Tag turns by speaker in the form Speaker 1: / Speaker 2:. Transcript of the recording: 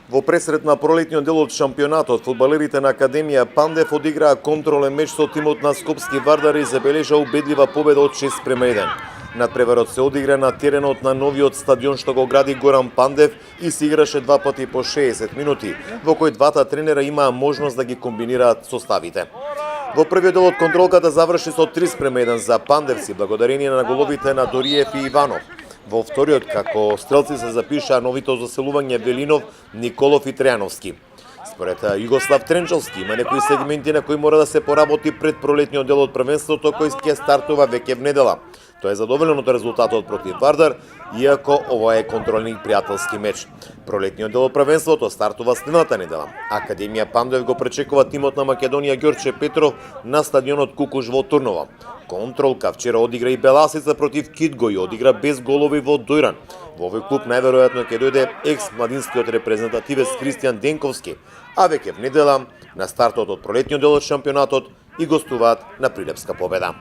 Speaker 1: Во пресрет на пролетниот дел од шампионатот, фудбалерите на Академија Пандев одиграа контролен меч со тимот на Скопски Вардари и забележа убедлива победа од 6:1. Надпреварот се одигра на теренот на новиот стадион што го гради Горан Пандев и се играше два пати по 60 минути, во кој двата тренера имаа можност да ги комбинираат составите. Во првиот дел од контролката заврши со 3:1 за Пандевци, благодарение на головите на Дориев и Иванов. Во вториот, како стрелци се запишаа новито заселување Велинов, Николов и Тријановски. Според Југослав Тренчовски, има некои сегменти на кои мора да се поработи пред пролетниот дел од првенството кој ќе стартува веќе внедела. Тој е задоволен од резултатот против Вардар, иако ова е контролни пријателски меч. Пролетниот дел од првенството стартува следната недела. Академија Пандев го пречекува тимот на Македонија Ѓорче Петров на стадионот Кукуш во Турново. Контролка вчера одигра и Беласица против Китго и одигра без голови во Дојран. Во овој клуб најверојатно ќе дојде екс-младинскиот репрезентативец Кристијан Денковски, а веќе внедела на стартот од пролетниот дел од шампионатот и гостуваат на Прилепска победа.